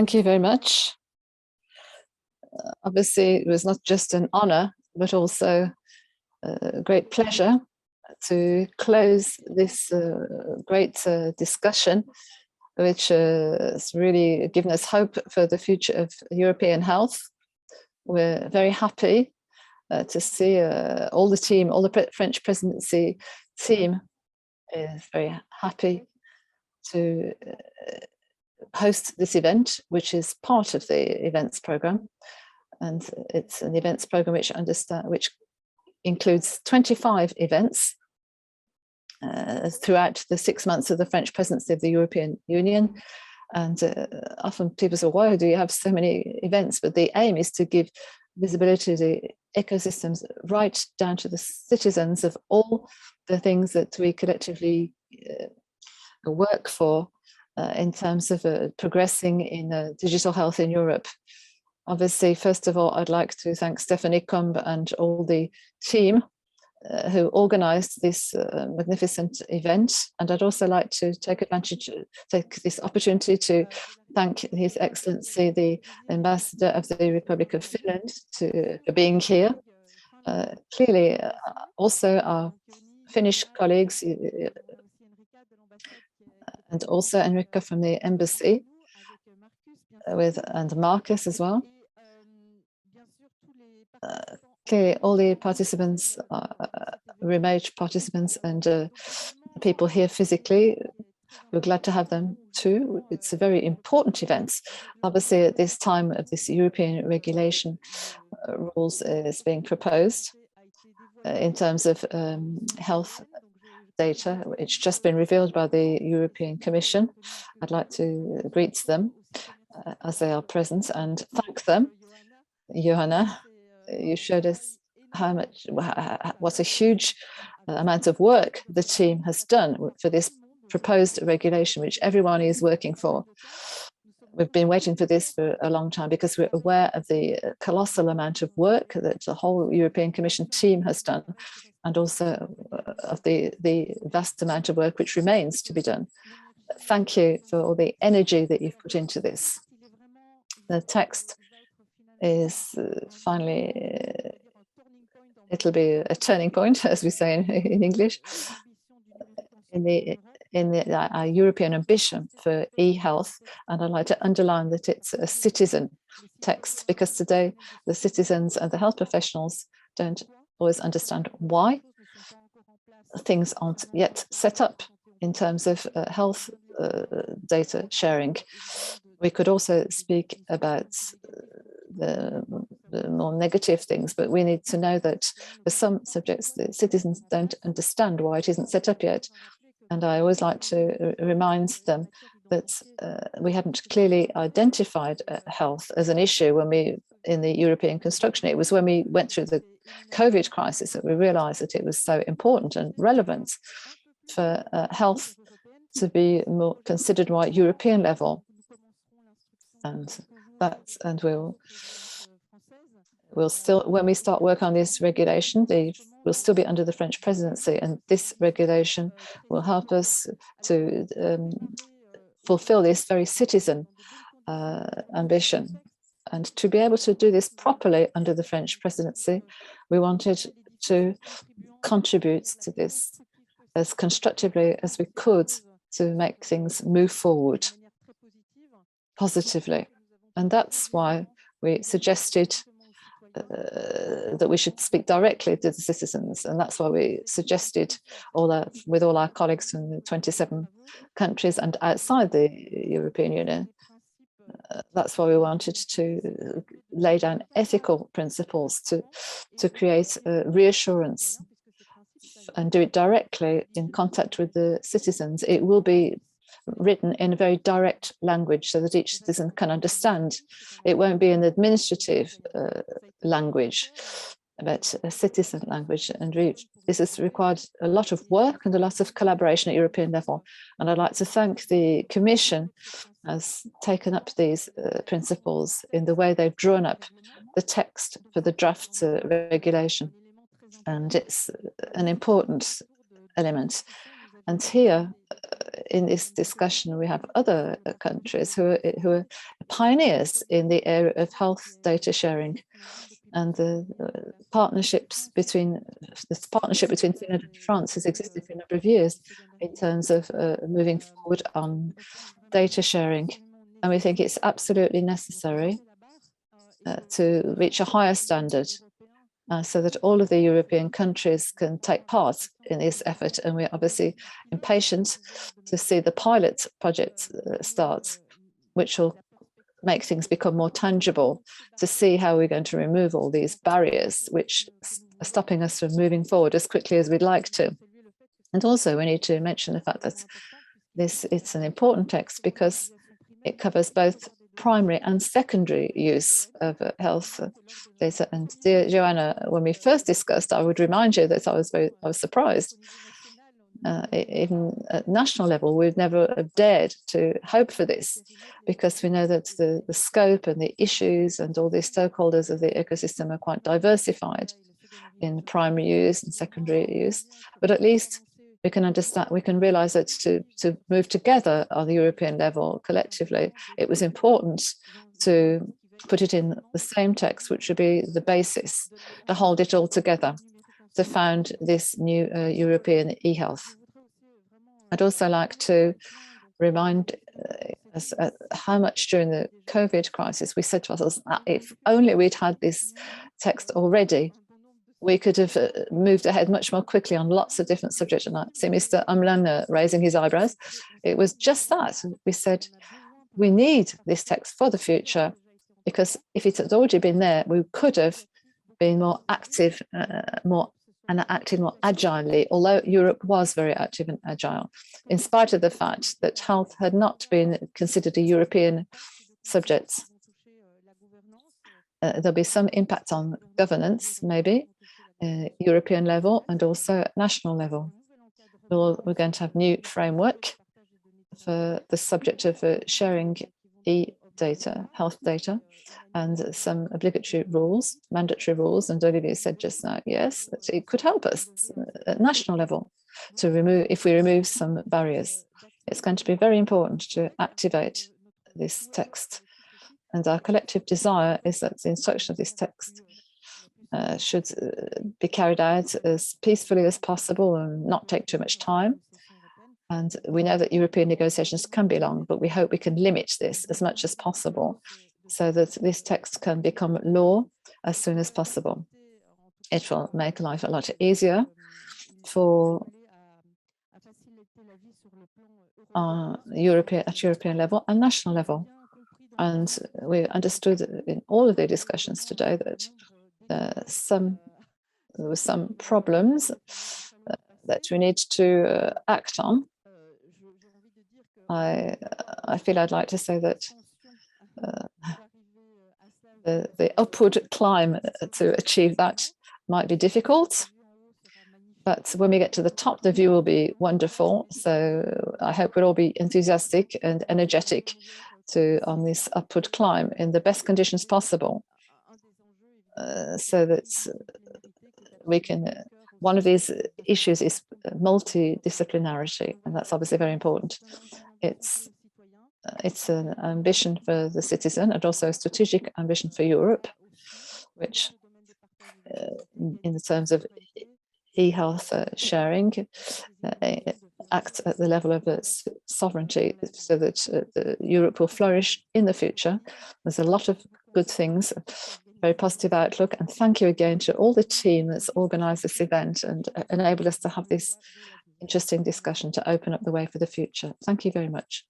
Thank you very much. Obviously, it was not just an honor, but also a great pleasure to close this great discussion, which has really given us hope for the future of European health. We're very happy to see all the team, all the French presidency team is very happy to host this event, which is part of the events program. And it's an events program which includes 25 events throughout the 6 months of the French presidency of the European Union. And often people say, why do you have so many events? But the aim is to give visibility to the ecosystems right down to the citizens of all the things that we collectively work for in terms of progressing in digital health in Europe. Obviously, first of all, I'd like to thank Stephanie Combe and all the team who organised this magnificent event. And I'd also like to take this opportunity to thank His Excellency, the Ambassador of the Republic of Finland, for being here. Clearly, also our Finnish colleagues, and also Enrica from the embassy, and Marcus as well. Clearly, all the participants, remote participants, and people here physically, we're glad to have them too. It's a very important event. Obviously, at this time of this European regulation rules is being proposed in terms of health data. It's just been revealed by the European Commission. I'd like to greet them as they are present and thank them. Johanna, you showed us what a huge amount of work the team has done for this proposed regulation, which everyone is working for. We've been waiting for this for a long time because we're aware of the colossal amount of work that the whole European Commission team has done, and also of the vast amount of work which remains to be done. Thank you for all the energy that you've put into this. The text is finally, it'll be a turning point, as we say in English, in our European ambition for e-health. And I'd like to underline that it's a citizen text, because today the citizens and the health professionals don't always understand why things aren't yet set up in terms of health data sharing. We could also speak about the more negative things, but we need to know that for some subjects, the citizens don't understand why it isn't set up yet. And I always like to remind them that we hadn't clearly identified health as an issue in the European construction. It was when we went through the COVID crisis that we realized that it was so important and relevant for health to be more considered more at European level. And we'll still, when we start work on this regulation, will still be under the French presidency, and this regulation will help us to fulfill this very citizen ambition. And to be able to do this properly under the French presidency, we wanted to contribute to this as constructively as we could to make things move forward positively. And that's why we suggested that we should speak directly to the citizens, and that's why we suggested with all our colleagues from the 27 countries and outside the European Union. That's why we wanted to lay down ethical principles to create reassurance and do it directly in contact with the citizens. It will be written in a very direct language so that each citizen can understand. It won't be an administrative language, but a citizen language. And this has required a lot of work and a lot of collaboration at European level. And I'd like to thank the Commission has taken up these principles in the way they've drawn up the text for the draft regulation. And it's an important element. And here, in this discussion, we have other countries who are pioneers in the area of health data sharing, and the partnership between Finland and France has existed for a number of years in terms of moving forward on data sharing. And we think it's absolutely necessary to reach a higher standard so that all of the European countries can take part in this effort. And we're obviously impatient to see the pilot project start, which will make things become more tangible, to see how we're going to remove all these barriers which are stopping us from moving forward as quickly as we'd like to. And also we need to mention the fact that it's an important text because it covers both primary and secondary use of health data. And dear Joanna, when we first discussed, I would remind you that I was surprised. Even at national level, we've never dared to hope for this, because we know that the scope and the issues and all the stakeholders of the ecosystem are quite diversified in primary use and secondary use. But at least we can understand, we can realize that to move together on the European level collectively, it was important to put it in the same text, which would be the basis to hold it all together, to found this new European e-health. I'd also like to remind us how much during the COVID crisis we said to ourselves, if only we'd had this text already, we could have moved ahead much more quickly on lots of different subjects. And I see Mr. Umlan raising his eyebrows. It was just that. We said, we need this text for the future, because if it had already been there, we could have been more active, acting more agilely, although Europe was very active and agile, in spite of the fact that health had not been considered a European subject. There'll be some impact on governance, maybe, European level and also at national level. We're going to have new framework for the subject of sharing e-data, health data, and some obligatory rules, mandatory rules. And Olivier said just now, yes, that it could help us at national level to remove, if we remove some barriers. It's going to be very important to activate this text. And our collective desire is that the instruction of this text should be carried out as peacefully as possible and not take too much time. And we know that European negotiations can be long, but we hope we can limit this as much as possible so that this text can become law as soon as possible. It will make life a lot easier for European level and national level. And we understood in all of the discussions today that there were some problems that we need to act on. I feel I'd like to say that the upward climb to achieve that might be difficult, but when we get to the top, the view will be wonderful. So I hope we'll all be enthusiastic and energetic on this upward climb in the best conditions possible, so that we can. One of these issues is multidisciplinarity, and that's obviously very important. It's an ambition for the citizen and also a strategic ambition for Europe, which in terms of e-health sharing acts at the level of sovereignty so that Europe will flourish in the future. There's a lot of good things, very positive outlook, and thank you again to all the team that's organised this event and enabled us to have this interesting discussion to open up the way for the future. Thank you very much.